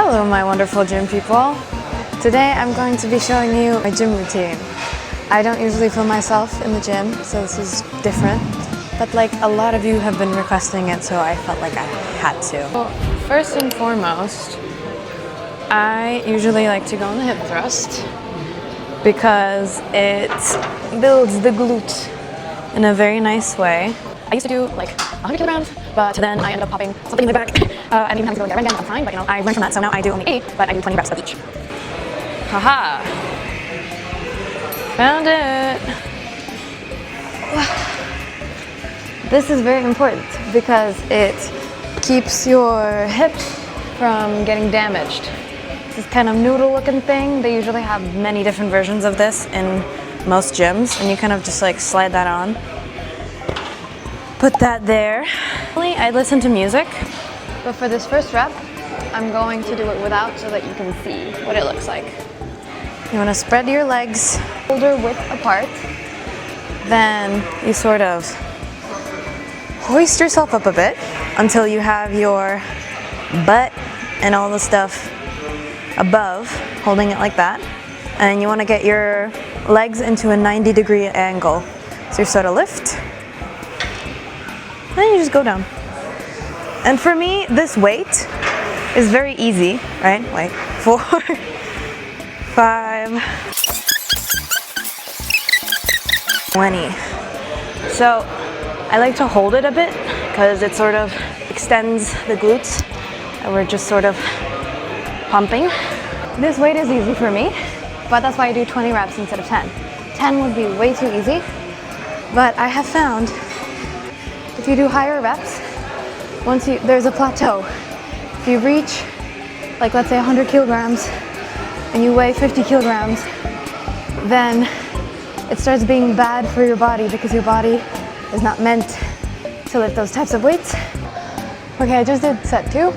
Hello my wonderful gym people. Today I'm going to be showing you my gym routine. I don't usually film myself in the gym, so this is different. But like a lot of you have been requesting it, so I felt like I had to. Well, first and foremost, I usually like to go on the hip thrust because it builds the glute in a very nice way. I used to do like 100 kilograms, but then I ended up popping something in the back. And even having to go there again, I'm fine, but you know, I learned from that, so now I do only 80, but I do 20 reps of each. Haha! Found it! This is very important because it keeps your hip from getting damaged. This kind of noodle looking thing, they usually have many different versions of this in most gyms, and you kind of just like slide that on. Put that there. I listen to music, but for this first rep, I'm going to do it without so that you can see what it looks like. You want to spread your legs shoulder width apart, then you sort of hoist yourself up a bit until you have your butt and all the stuff above, holding it like that. And you want to get your legs into a 90-degree angle. So you sort of lift, then you just go down. And for me, this weight is very easy, right? Wait, 4, 5, 20. So I like to hold it a bit because it sort of extends the glutes and we're just sort of pumping. This weight is easy for me, but that's why I do 20 reps instead of 10. 10 would be way too easy, but I have found if you do higher reps, there's a plateau. If you reach, like let's say 100 kilograms and you weigh 50 kilograms, then it starts being bad for your body because your body is not meant to lift those types of weights. Okay, I just did set 2.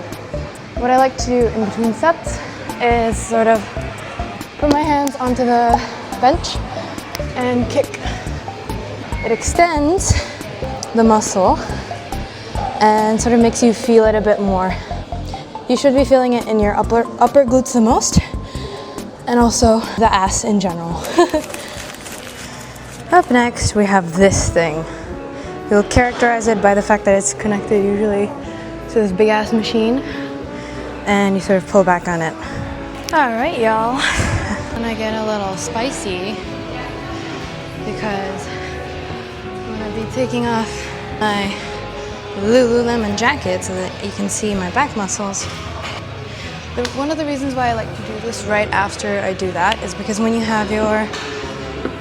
What I like to do in between sets is sort of put my hands onto the bench and kick. It extends the muscle and sort of makes you feel it a bit more. You should be feeling it in your upper glutes the most, and also the ass in general. Up next, we have this thing. You'll characterize it by the fact that it's connected usually to this big ass machine, and you sort of pull back on it. All right, y'all. And I get a little spicy because I'm gonna be taking off my Lululemon jacket so that you can see my back muscles. One of the reasons why I like to do this right after I do that is because when you have your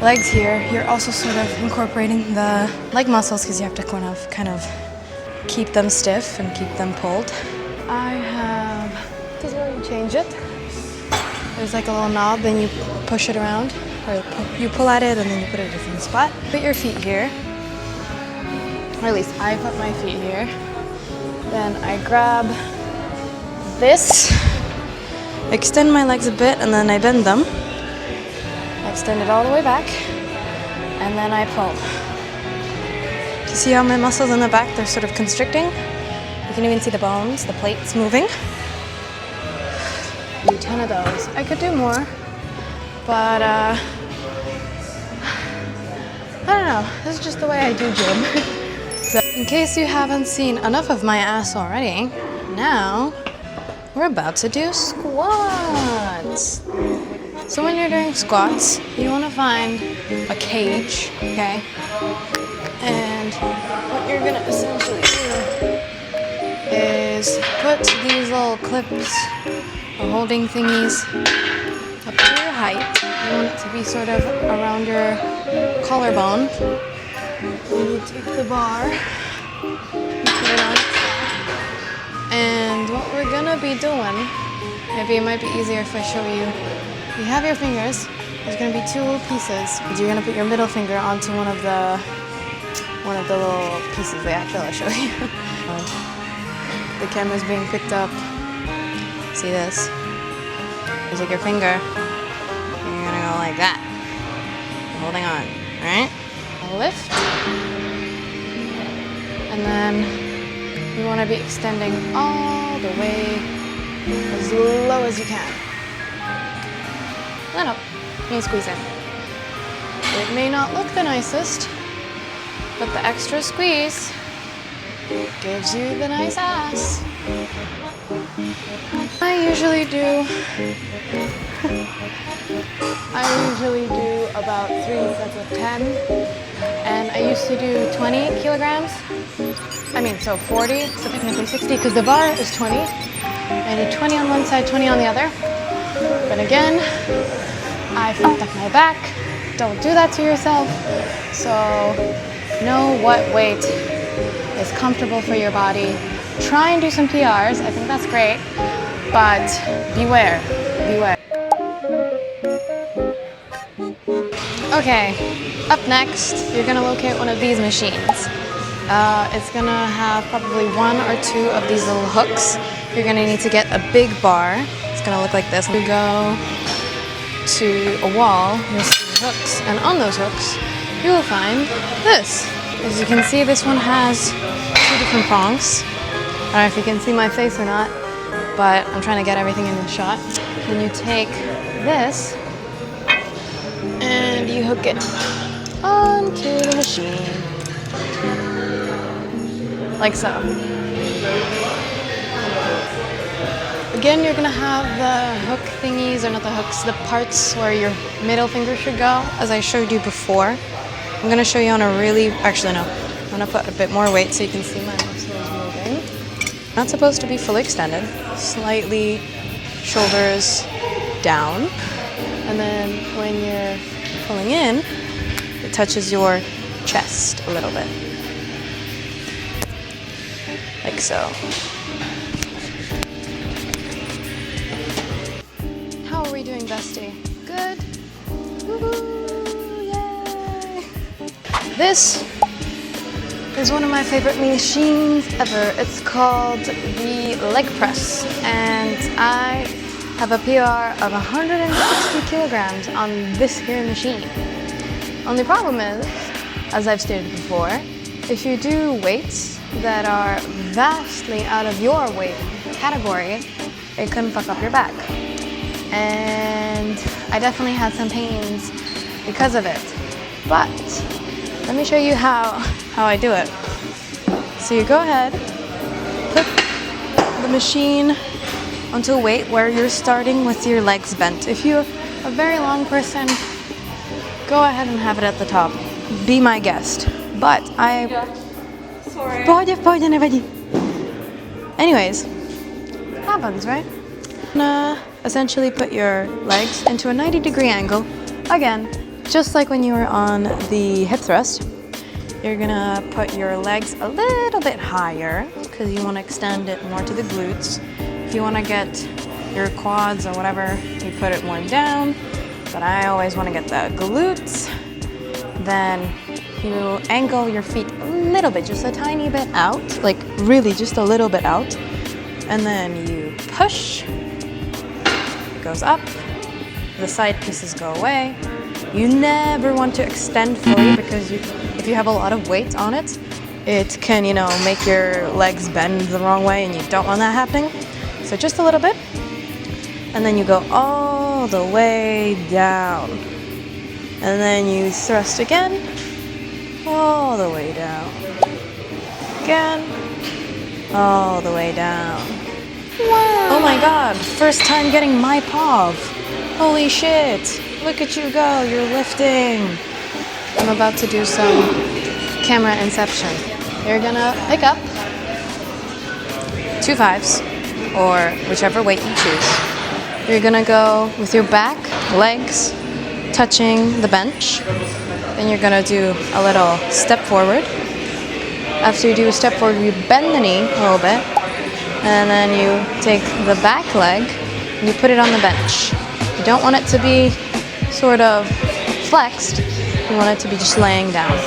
legs here, you're also sort of incorporating the leg muscles because you have to kind of keep them stiff and keep them pulled. This is where you change it. There's like a little knob, then you push it around, or you pull at it and then you put it in a different spot. Put your feet here, or at least I put my feet here. Then I grab this, extend my legs a bit, and then I bend them. Extend it all the way back, and then I pull. Do you see how my muscles in the back, they're sort of constricting? You can even see the bones, the plates moving. Do 10 of those. I could do more, but I don't know. This is just the way I do gym. So in case you haven't seen enough of my ass already, now we're about to do squats. So when you're doing squats, you want to find a cage, okay? And what you're gonna essentially do is put these little clips or holding thingies up to your height. You want it to be sort of around your collarbone. You take the bar, you put it on, and what we're gonna be doing, maybe it might be easier if I show you. You have your fingers. There's gonna be 2 little pieces. You're gonna put your middle finger onto one of the little pieces. Wait, actually, I'll show you. The camera's being picked up. See this? You take your finger. You're gonna go like that. You're holding on, all right? Lift, and then you want to be extending all the way as low as you can. Then up, and squeeze in. It may not look the nicest, but the extra squeeze gives you the nice ass. I usually do about 3 sets of 10, and I used to do 20 kilograms. So 40, so technically 60, because the bar is 20. I did 20 on one side, 20 on the other. But again, I fucked up my back. Don't do that to yourself. So know what weight is comfortable for your body. Try and do some PRs. I think that's great. But beware, beware. Okay, up next, you're gonna locate one of these machines. It's gonna have probably 1 or 2 of these little hooks. You're gonna need to get a big bar. It's gonna look like this. You go to a wall, you'll see hooks, and on those hooks, you will find this. As you can see, this one has 2 different prongs. I don't know if you can see my face or not, but I'm trying to get everything in the shot. Then you take this, and you hook it onto the machine. Like so. Again, you're gonna have the hook thingies, or not the hooks, the parts where your middle finger should go, as I showed you before. I'm gonna show you on a really, actually no, I'm gonna put a bit more weight so you can see my muscles moving. Not supposed to be fully extended, slightly shoulders down. And then when you're pulling in, it touches your chest a little bit. Like so. How are we doing, bestie? Good? Woohoo! Yay! This is one of my favorite machines ever. It's called the leg press, and I have a PR of 160 kilograms on this here machine. Only problem is, as I've stated before, if you do weights that are vastly out of your weight category, it can fuck up your back. And I definitely had some pains because of it. But let me show you how I do it. So you go ahead, put the machine onto a weight where you're starting with your legs bent. If you're a very long person, go ahead and have it at the top. Be my guest. But sorry. Anyways, happens, right? Essentially put your legs into a 90-degree angle. Again, just like when you were on the hip thrust, you're gonna put your legs a little bit higher because you want to extend it more to the glutes. If you want to get your quads or whatever, you put it more down. But I always want to get the glutes. Then you angle your feet a little bit, just a tiny bit out, like really just a little bit out. And then you push, it goes up, the side pieces go away. You never want to extend fully because if you have a lot of weight on it, it can, make your legs bend the wrong way, and you don't want that happening. So just a little bit, and then you go all the way down. And then you thrust again, all the way down. Again, all the way down. Wow. Oh my god, first time getting my POV. Holy shit, look at you go, you're lifting. I'm about to do some camera inception. You're gonna pick up 2 5s, or whichever weight you choose. You're gonna go with your back, legs, touching the bench. Then you're gonna do a little step forward. After you do a step forward, you bend the knee a little bit, and then you take the back leg and you put it on the bench. You don't want it to be sort of flexed, you want it to be just laying down.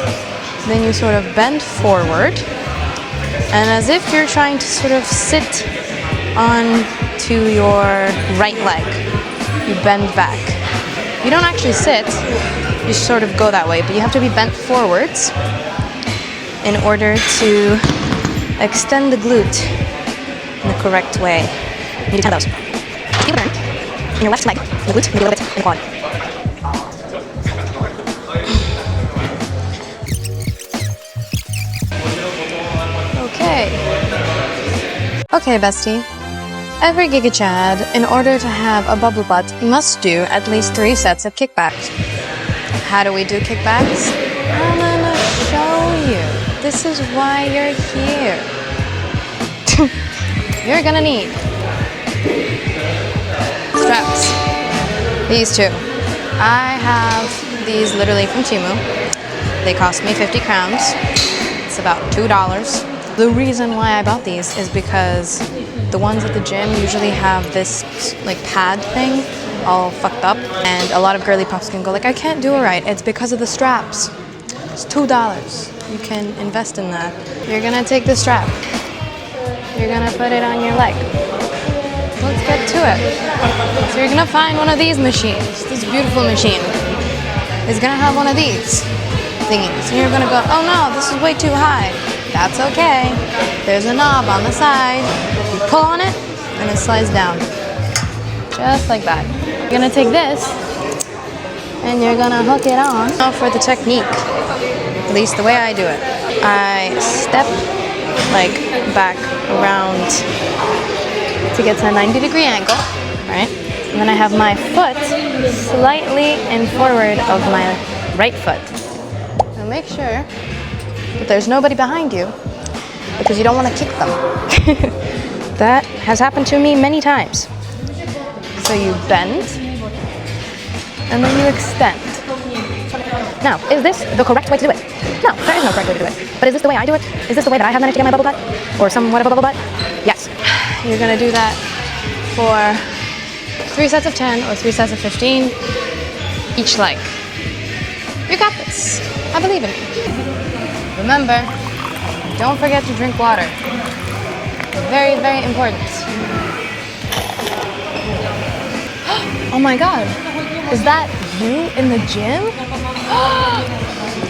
Then you sort of bend forward, and as if you're trying to sort of sit on to your right leg, you bend back. You don't actually sit, you sort of go that way, but you have to be bent forwards in order to extend the glute in the correct way. You need 10 of those. feel the burn in your left leg, in the glute, maybe a little bit in the quad. Okay, bestie. Every Giga Chad, in order to have a bubble butt, must do at least 3 sets of kickbacks. How do we do kickbacks? I'm gonna show you. This is why you're here. You're gonna need straps. These two. I have these literally from Temu. They cost me 50 crowns. It's about $2. The reason why I bought these is because the ones at the gym usually have this like pad thing all fucked up, and a lot of girly pups can go like, I can't do it right. It's because of the straps. It's $2. You can invest in that. You're gonna take the strap. You're gonna put it on your leg. Let's get to it. So you're gonna find one of these machines. This beautiful machine is gonna have one of these thingies. And you're gonna go, oh no, this is way too high. That's okay. There's a knob on the side. You pull on it and it slides down. Just like that. You're gonna take this and you're gonna hook it on. Now for the technique, at least the way I do it. I step like back around to get to a 90-degree angle, right? And then I have my foot slightly in forward of my right foot. And make sure that there's nobody behind you because you don't want to kick them. That has happened to me many times. So you bend and then you extend. Now, is this the correct way to do it? No, there is no correct way to do it. But is this the way I do it? Is this the way that I have managed to get my bubble butt? Or somewhat of a bubble butt? Yes. You're gonna do that for 3 sets of 10 or 3 sets of 15 each leg. You got this. I believe in you. Remember, don't forget to drink water. Very, very important. Oh my god, is that you in the gym?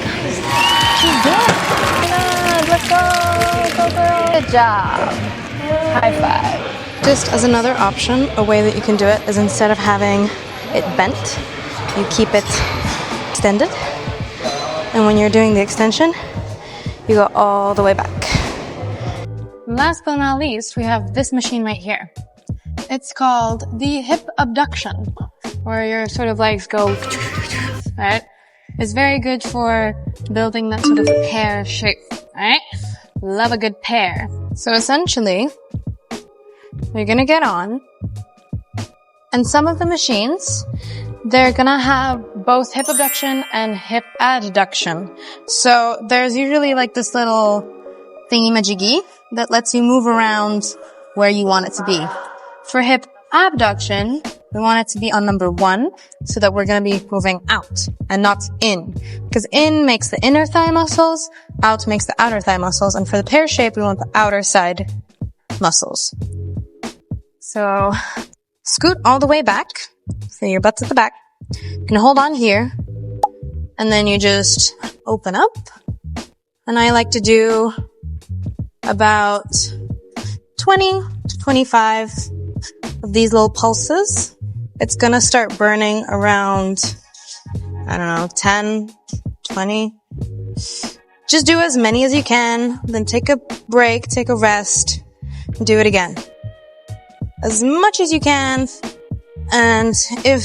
Guys, she's doing it. Let's go, go girl. Good job. High five. Just as another option, a way that you can do it is instead of having it bent, you keep it extended. And when you're doing the extension, you go all the way back. Last but not least, we have this machine right here. It's called the hip abduction, where your sort of legs go, right? It's very good for building that sort of pear shape, right? Love a good pear. So essentially, you're gonna get on, and some of the machines, they're gonna have both hip abduction and hip adduction. So there's usually like this little thingy-majiggy that lets you move around where you want it to be. For hip abduction, we want it to be on number 1 so that we're going to be moving out and not in. Because in makes the inner thigh muscles, out makes the outer thigh muscles, and for the pear shape, we want the outer side muscles. So scoot all the way back, so your butt's at the back. You can hold on here, and then you just open up. And I like to do about 20 to 25 of these little pulses. It's gonna start burning around, I don't know, 10, 20. Just do as many as you can, then take a break, take a rest, and do it again. As much as you can, and if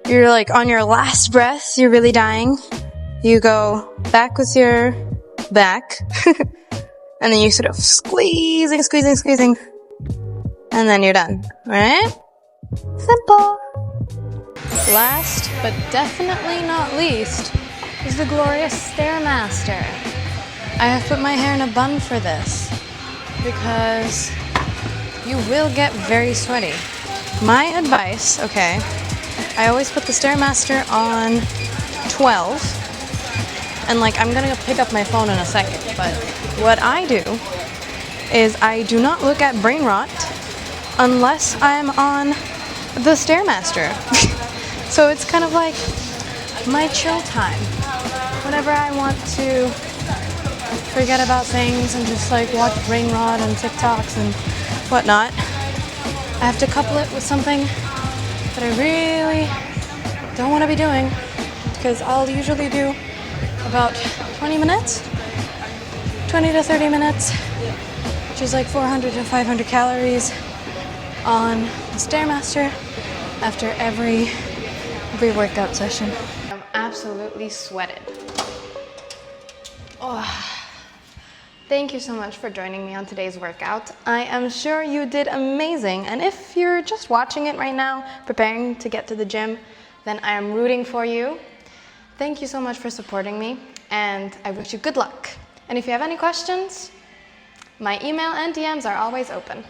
you're like on your last breath, you're really dying, you go back with your back, and then you sort of squeezing, and then you're done, right? Simple. Last, but definitely not least, is the glorious Stairmaster. I have put my hair in a bun for this, because you will get very sweaty. My advice, okay, I always put the Stairmaster on 12, and like I'm gonna pick up my phone in a second, but what I do is I do not look at brain rot unless I'm on the Stairmaster. So it's kind of like my chill time. Whenever I want to forget about things and just like watch brain rot and TikToks and whatnot, I have to couple it with something that I really don't want to be doing, because I'll usually do about 20 minutes, 20 to 30 minutes, which is like 400 to 500 calories on the Stairmaster after every workout session. I'm absolutely sweated. Oh. Thank you so much for joining me on today's workout. I am sure you did amazing, and if you're just watching it right now, preparing to get to the gym, then I am rooting for you. Thank you so much for supporting me, and I wish you good luck. And if you have any questions, my email and DMs are always open.